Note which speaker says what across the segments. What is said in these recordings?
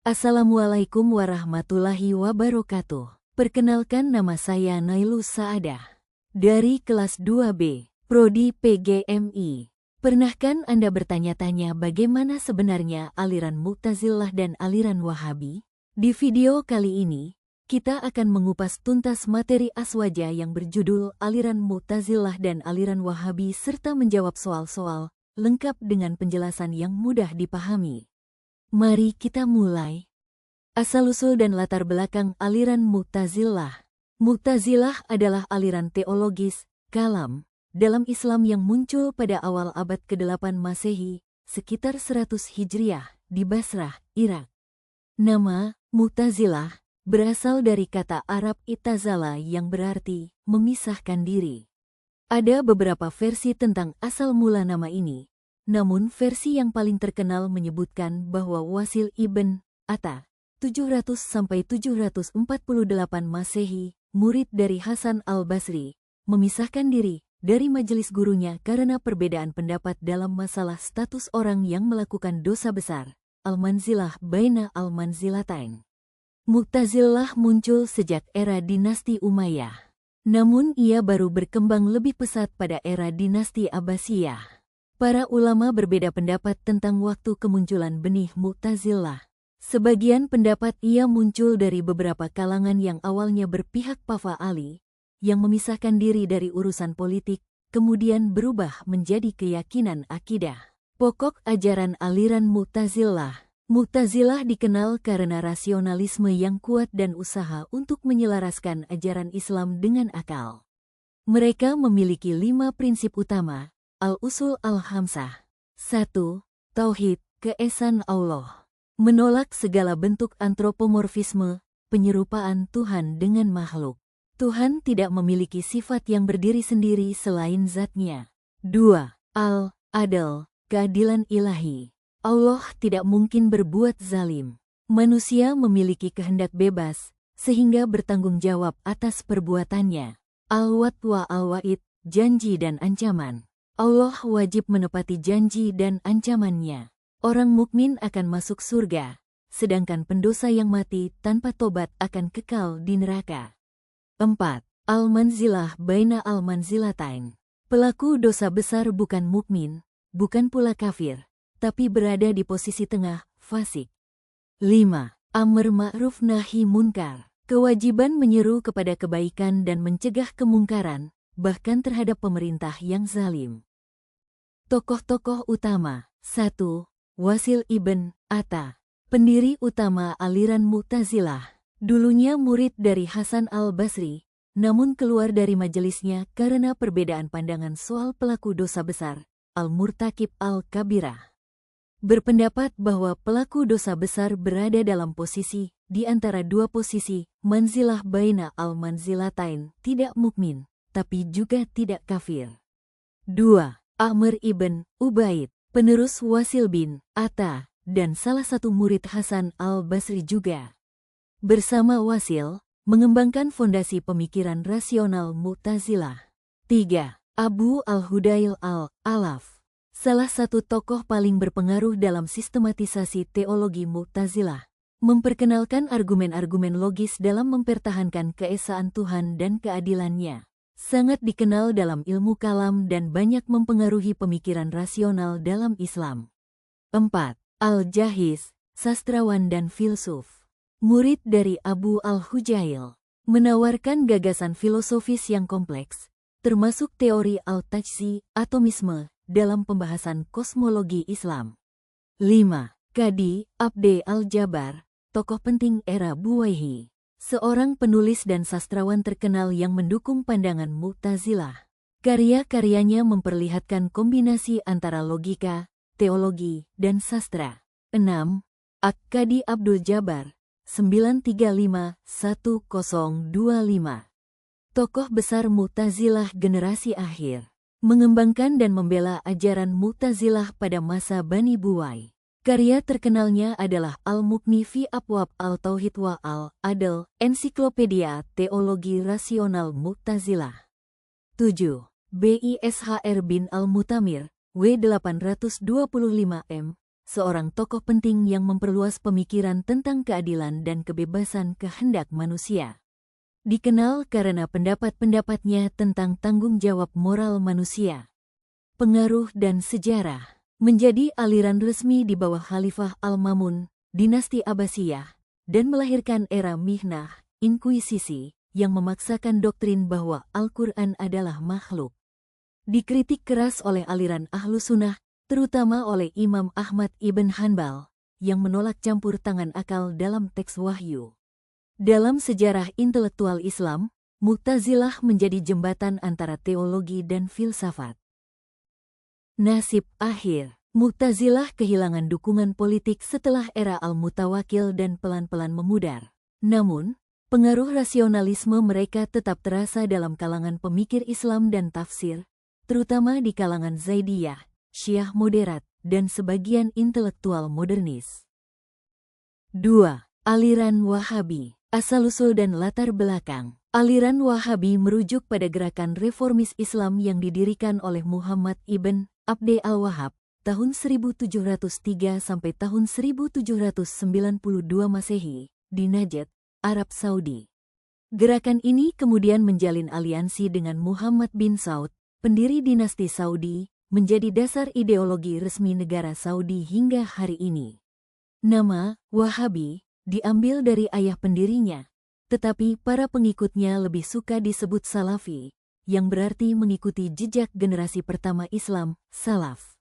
Speaker 1: Assalamualaikum warahmatullahi wabarakatuh. Perkenalkan, nama saya Nailus Saadah. Dari kelas 2B, Prodi PGMI. Pernahkah Anda bertanya-tanya bagaimana sebenarnya aliran Mu'tazilah dan aliran Wahabi? Di video kali ini, kita akan mengupas tuntas materi aswaja yang berjudul aliran Mu'tazilah dan aliran Wahabi serta menjawab soal-soal lengkap dengan penjelasan yang mudah dipahami. Mari kita mulai. Asal-usul dan latar belakang aliran Mu'tazilah. Mu'tazilah adalah aliran teologis, kalam, dalam Islam yang muncul pada awal abad ke-8 Masehi, sekitar 100 Hijriah, di Basrah, Irak. Nama Mu'tazilah berasal dari kata Arab itazala yang berarti memisahkan diri. Ada beberapa versi tentang asal mula nama ini. Namun versi yang paling terkenal menyebutkan bahwa Wasil ibn Atta, 700–748 Masehi, murid dari Hasan al-Basri, memisahkan diri dari majelis gurunya karena perbedaan pendapat dalam masalah status orang yang melakukan dosa besar, al-manzilah baina al-manzilatain. Mu'tazilah muncul sejak era dinasti Umayyah. Namun ia baru berkembang lebih pesat pada era dinasti Abbasiyah. Para ulama berbeda pendapat tentang waktu kemunculan benih Mu'tazilah. Sebagian pendapat ia muncul dari beberapa kalangan yang awalnya berpihak Pafa'ali, yang memisahkan diri dari urusan politik, kemudian berubah menjadi keyakinan akidah. Pokok ajaran aliran Mu'tazilah. Mu'tazilah dikenal karena rasionalisme yang kuat dan usaha untuk menyelaraskan ajaran Islam dengan akal. Mereka memiliki 5 prinsip utama. Al-Usul Al-Hamsah. 1. Tauhid, keesaan Allah. Menolak segala bentuk antropomorfisme, penyerupaan Tuhan dengan makhluk. Tuhan tidak memiliki sifat yang berdiri sendiri selain zatnya. 2. Al-Adl, keadilan ilahi. Allah tidak mungkin berbuat zalim. Manusia memiliki kehendak bebas, sehingga bertanggung jawab atas perbuatannya. Al-Wa'd wa al-Wa'id, janji dan ancaman. Allah wajib menepati janji dan ancamannya. Orang mukmin akan masuk surga, sedangkan pendosa yang mati tanpa tobat akan kekal di neraka. 4. Al-manzilah baina al-manzilatain. Pelaku dosa besar bukan mukmin, bukan pula kafir, tapi berada di posisi tengah, fasik. 5. Amr ma'ruf nahi munkar. Kewajiban menyeru kepada kebaikan dan mencegah kemungkaran, bahkan terhadap pemerintah yang zalim. Tokoh-tokoh utama. 1. Wasil ibn Atta, pendiri utama aliran Mu'tazilah. Dulunya murid dari Hasan al-Basri, namun keluar dari majelisnya karena perbedaan pandangan soal pelaku dosa besar, al-murtakib al-kabirah. Berpendapat bahwa pelaku dosa besar berada dalam posisi di antara dua posisi, manzilah baina al-manzilatain, tidak mukmin, tapi juga tidak kafir. 2. Amr ibn Ubaid, penerus Wasil bin Atta, dan salah satu murid Hasan al-Basri juga. Bersama Wasil, mengembangkan fondasi pemikiran rasional Mu'tazilah. 3. Abu al-Hudail al-Alaf, salah satu tokoh paling berpengaruh dalam sistematisasi teologi Mu'tazilah. Memperkenalkan argumen-argumen logis dalam mempertahankan keesaan Tuhan dan keadilannya. Sangat dikenal dalam ilmu kalam dan banyak mempengaruhi pemikiran rasional dalam Islam. 4. Al-Jahiz, sastrawan dan filsuf. Murid dari Abu al-Hujail. Menawarkan gagasan filosofis yang kompleks, termasuk teori al-tajzi, atomisme, dalam pembahasan kosmologi Islam. 5. Qadi Abde al-Jabbar, tokoh penting era Buwaihi. Seorang penulis dan sastrawan terkenal yang mendukung pandangan Mu'tazilah. Karya-karyanya memperlihatkan kombinasi antara logika, teologi, dan sastra. 6. Qadi Abdul Jabbar, 935–1025. Tokoh besar Mu'tazilah generasi akhir. Mengembangkan dan membela ajaran Mu'tazilah pada masa Bani Buwai. Karya terkenalnya adalah Al-Mughni fi Abwab al-Tauhid wa al-Adl, ensiklopedia teologi rasional Mu'tazilah. 7. Bishr bin al-Mutamir, W825 M, seorang tokoh penting yang memperluas pemikiran tentang keadilan dan kebebasan kehendak manusia. Dikenal karena pendapat-pendapatnya tentang tanggung jawab moral manusia, pengaruh dan sejarah, menjadi aliran resmi di bawah Khalifah Al-Ma'mun, dinasti Abbasiyah, dan melahirkan era Mihnah, Inkuisisi, yang memaksakan doktrin bahwa Al-Quran adalah makhluk. Dikritik keras oleh aliran Ahlus Sunnah, terutama oleh Imam Ahmad ibn Hanbal, yang menolak campur tangan akal dalam teks wahyu. Dalam sejarah intelektual Islam, Mu'tazilah menjadi jembatan antara teologi dan filsafat. Nasib akhir, Mu'tazilah kehilangan dukungan politik setelah era Al-Mutawakkil dan pelan-pelan memudar. Namun, pengaruh rasionalisme mereka tetap terasa dalam kalangan pemikir Islam dan tafsir, terutama di kalangan Zaidiyah, Syiah moderat, dan sebagian intelektual modernis. 2. Aliran Wahabi. Asal-usul dan latar belakang. Aliran Wahabi merujuk pada gerakan reformis Islam yang didirikan oleh Muhammad ibn Abd al-Wahhab tahun 1703 sampai tahun 1792 Masehi di Najd, Arab Saudi. Gerakan ini kemudian menjalin aliansi dengan Muhammad bin Saud, pendiri dinasti Saudi, menjadi dasar ideologi resmi negara Saudi hingga hari ini. Nama Wahabi diambil dari ayah pendirinya, tetapi para pengikutnya lebih suka disebut Salafi, yang berarti mengikuti jejak generasi pertama Islam, Salaf.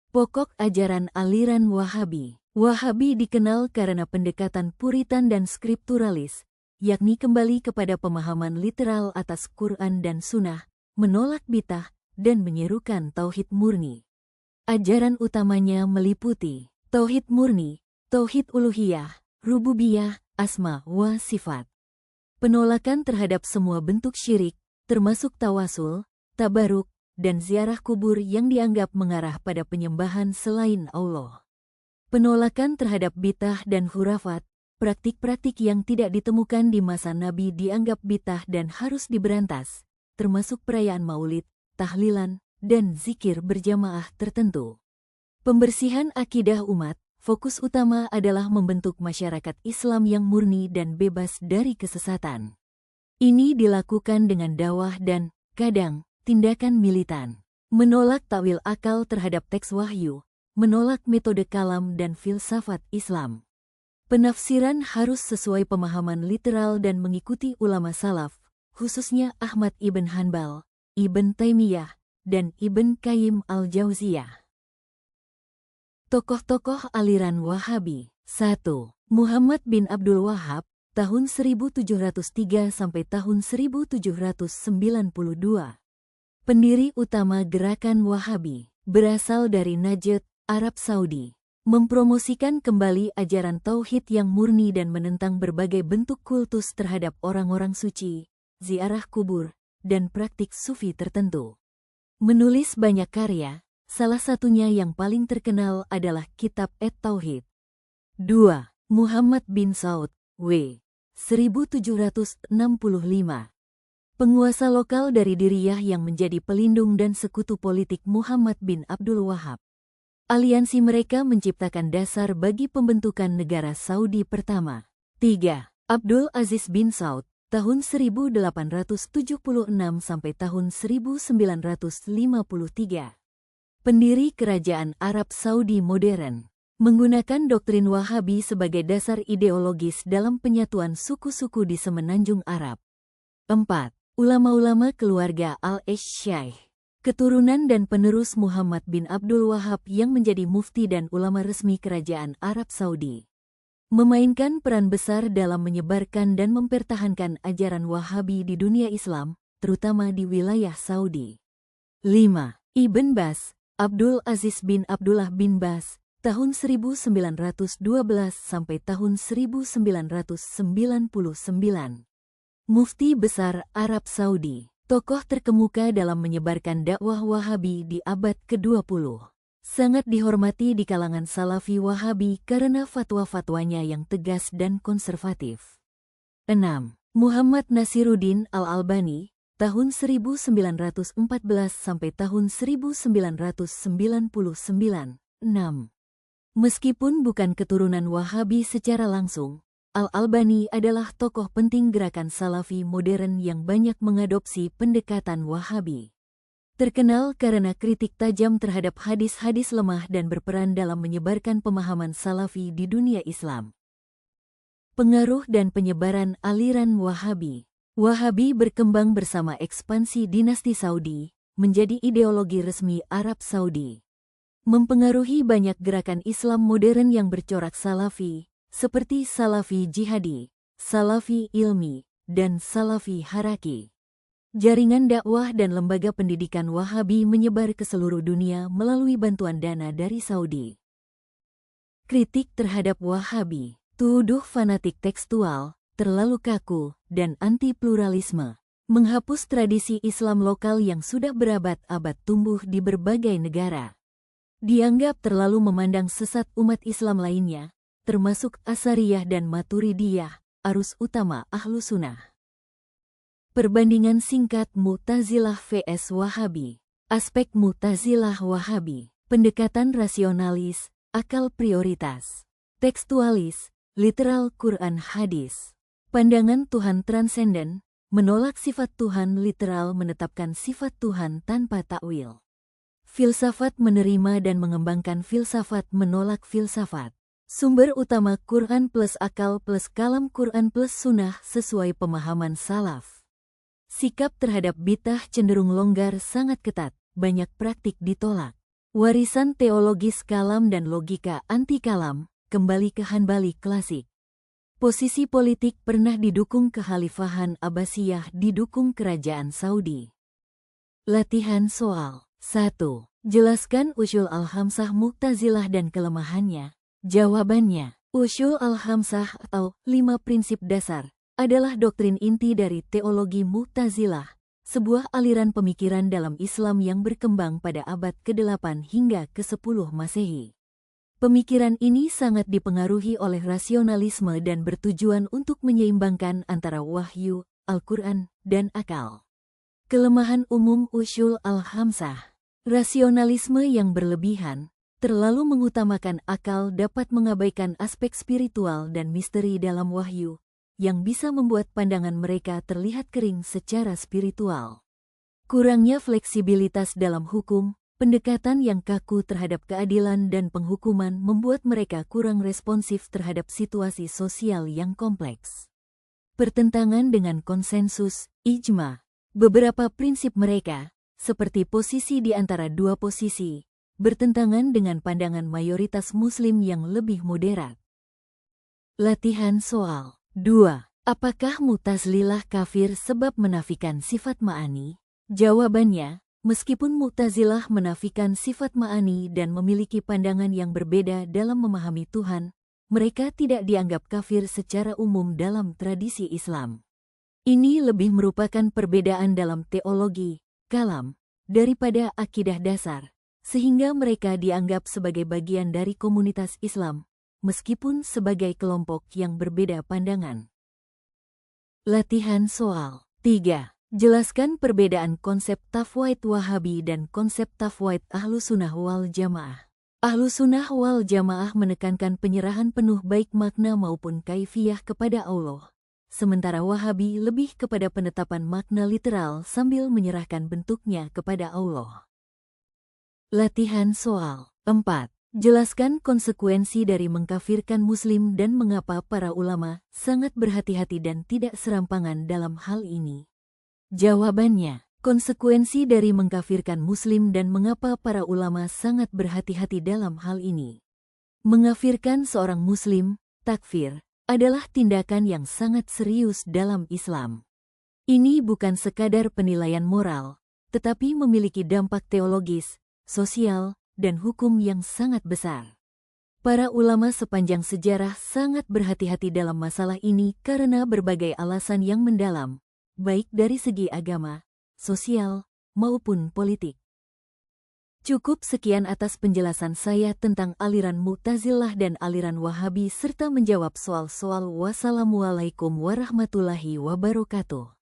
Speaker 1: Pokok ajaran aliran Wahabi. Wahabi dikenal karena pendekatan Puritan dan skripturalis, yakni kembali kepada pemahaman literal atas Quran dan Sunnah, menolak bid'ah, dan menyerukan tauhid murni. Ajaran utamanya meliputi tauhid murni, tauhid uluhiyah, rububiyah, asma wa sifat. Penolakan terhadap semua bentuk syirik, termasuk tawasul, tabaruk, dan ziarah kubur yang dianggap mengarah pada penyembahan selain Allah. Penolakan terhadap bid'ah dan khurafat, praktik-praktik yang tidak ditemukan di masa Nabi dianggap bid'ah dan harus diberantas, termasuk perayaan maulid, tahlilan, dan zikir berjamaah tertentu. Pembersihan akidah umat. Fokus utama adalah membentuk masyarakat Islam yang murni dan bebas dari kesesatan. Ini dilakukan dengan dakwah dan, kadang, tindakan militan. Menolak takwil akal terhadap teks wahyu, menolak metode kalam dan filsafat Islam. Penafsiran harus sesuai pemahaman literal dan mengikuti ulama salaf, khususnya Ahmad ibn Hanbal, Ibn Taimiyah, dan Ibn Qayyim al-Jauziyah. Tokoh-tokoh aliran Wahabi. 1. Muhammad bin Abdul Wahhab, tahun 1703 sampai tahun 1792. Pendiri utama gerakan Wahabi, berasal dari Najd, Arab Saudi. Mempromosikan kembali ajaran tauhid yang murni dan menentang berbagai bentuk kultus terhadap orang-orang suci, ziarah kubur, dan praktik sufi tertentu. Menulis banyak karya. Salah satunya yang paling terkenal adalah Kitab At-Tauhid. 2. Muhammad bin Saud, W. 1765. Penguasa lokal dari Diriyah yang menjadi pelindung dan sekutu politik Muhammad bin Abdul Wahhab. Aliansi mereka menciptakan dasar bagi pembentukan negara Saudi pertama. 3. Abdul Aziz bin Saud, tahun 1876 sampai tahun 1953. Pendiri kerajaan Arab Saudi modern, menggunakan doktrin Wahabi sebagai dasar ideologis dalam penyatuan suku-suku di semenanjung Arab. 4. Ulama-ulama keluarga Al-Syekh, keturunan dan penerus Muhammad bin Abdul Wahhab yang menjadi mufti dan ulama resmi kerajaan Arab Saudi. Memainkan peran besar dalam menyebarkan dan mempertahankan ajaran Wahabi di dunia Islam, terutama di wilayah Saudi. 5. Ibn Baz, Abdul Aziz bin Abdullah bin Baz, tahun 1912 sampai tahun 1999. Mufti besar Arab Saudi, tokoh terkemuka dalam menyebarkan dakwah Wahabi di abad ke-20. Sangat dihormati di kalangan Salafi Wahabi karena fatwa-fatwanya yang tegas dan konservatif. 6. Muhammad Nasiruddin Al-Albani, tahun 1914 sampai tahun 1999. 6. Meskipun bukan keturunan Wahabi secara langsung, Al-Albani adalah tokoh penting gerakan Salafi modern yang banyak mengadopsi pendekatan Wahabi. Terkenal karena kritik tajam terhadap hadis-hadis lemah dan berperan dalam menyebarkan pemahaman Salafi di dunia Islam. Pengaruh dan penyebaran aliran Wahabi. Wahabi berkembang bersama ekspansi dinasti Saudi, menjadi ideologi resmi Arab Saudi. Mempengaruhi banyak gerakan Islam modern yang bercorak Salafi, seperti Salafi Jihadi, Salafi Ilmi, dan Salafi Haraki. Jaringan dakwah dan lembaga pendidikan Wahabi menyebar ke seluruh dunia melalui bantuan dana dari Saudi. Kritik terhadap Wahabi. Tuduh fanatik tekstual, terlalu kaku, dan anti-pluralisme. Menghapus tradisi Islam lokal yang sudah berabad-abad tumbuh di berbagai negara. Dianggap terlalu memandang sesat umat Islam lainnya, termasuk Asariyah dan Maturidiyah, arus utama Ahlus Sunnah. Perbandingan singkat Mu'tazilah vs Wahabi. Aspek Mu'tazilah Wahabi. Pendekatan rasionalis, akal prioritas. Tekstualis, literal Quran hadis. Pandangan Tuhan transenden, menolak sifat Tuhan literal, menetapkan sifat Tuhan tanpa takwil. Filsafat menerima dan mengembangkan filsafat, menolak filsafat. Sumber utama Quran plus akal plus kalam, Quran plus sunnah sesuai pemahaman salaf. Sikap terhadap bid'ah cenderung longgar, sangat ketat, banyak praktik ditolak. Warisan teologis kalam dan logika anti kalam, kembali ke Hanbali klasik. Posisi politik pernah didukung kekhalifahan Abbasiyah, didukung kerajaan Saudi. Latihan soal. 1. Jelaskan usyul al-khamsah Mu'tazilah dan kelemahannya. Jawabannya, usyul al-khamsah atau 5 prinsip dasar adalah doktrin inti dari teologi Mu'tazilah, sebuah aliran pemikiran dalam Islam yang berkembang pada abad ke-8 hingga ke-10 Masehi. Pemikiran ini sangat dipengaruhi oleh rasionalisme dan bertujuan untuk menyeimbangkan antara wahyu, Al-Quran, dan akal. Kelemahan umum usyul al-khamsah. Rasionalisme yang berlebihan, terlalu mengutamakan akal, dapat mengabaikan aspek spiritual dan misteri dalam wahyu, yang bisa membuat pandangan mereka terlihat kering secara spiritual. Kurangnya fleksibilitas dalam hukum, pendekatan yang kaku terhadap keadilan dan penghukuman membuat mereka kurang responsif terhadap situasi sosial yang kompleks. Pertentangan dengan konsensus, ijma. Beberapa prinsip mereka, seperti posisi di antara dua posisi, bertentangan dengan pandangan mayoritas Muslim yang lebih moderat. Latihan soal. 2. Apakah Mu'tazilah kafir sebab menafikan sifat ma'ani? Jawabannya, meskipun Mu'tazilah menafikan sifat ma'ani dan memiliki pandangan yang berbeda dalam memahami Tuhan, mereka tidak dianggap kafir secara umum dalam tradisi Islam. Ini lebih merupakan perbedaan dalam teologi, kalam, daripada akidah dasar, sehingga mereka dianggap sebagai bagian dari komunitas Islam, meskipun sebagai kelompok yang berbeda pandangan. Latihan soal. 3. Jelaskan perbedaan konsep tafwid Wahabi dan konsep tafwid Ahlus Sunnah wal Jamaah. Ahlus Sunnah wal Jamaah menekankan penyerahan penuh baik makna maupun kaifiyah kepada Allah. Sementara Wahabi lebih kepada penetapan makna literal sambil menyerahkan bentuknya kepada Allah. Latihan soal. 4. Jelaskan konsekuensi dari mengkafirkan Muslim dan mengapa para ulama sangat berhati-hati dan tidak serampangan dalam hal ini. Jawabannya, konsekuensi dari mengkafirkan Muslim dan mengapa para ulama sangat berhati-hati dalam hal ini. Mengafirkan seorang Muslim, takfir, adalah tindakan yang sangat serius dalam Islam. Ini bukan sekadar penilaian moral, tetapi memiliki dampak teologis, sosial, dan hukum yang sangat besar. Para ulama sepanjang sejarah sangat berhati-hati dalam masalah ini karena berbagai alasan yang mendalam, baik dari segi agama, sosial, maupun politik. Cukup sekian atas penjelasan saya tentang aliran Mu'tazilah dan aliran Wahabi serta menjawab soal-soal. Wassalamualaikum warahmatullahi wabarakatuh.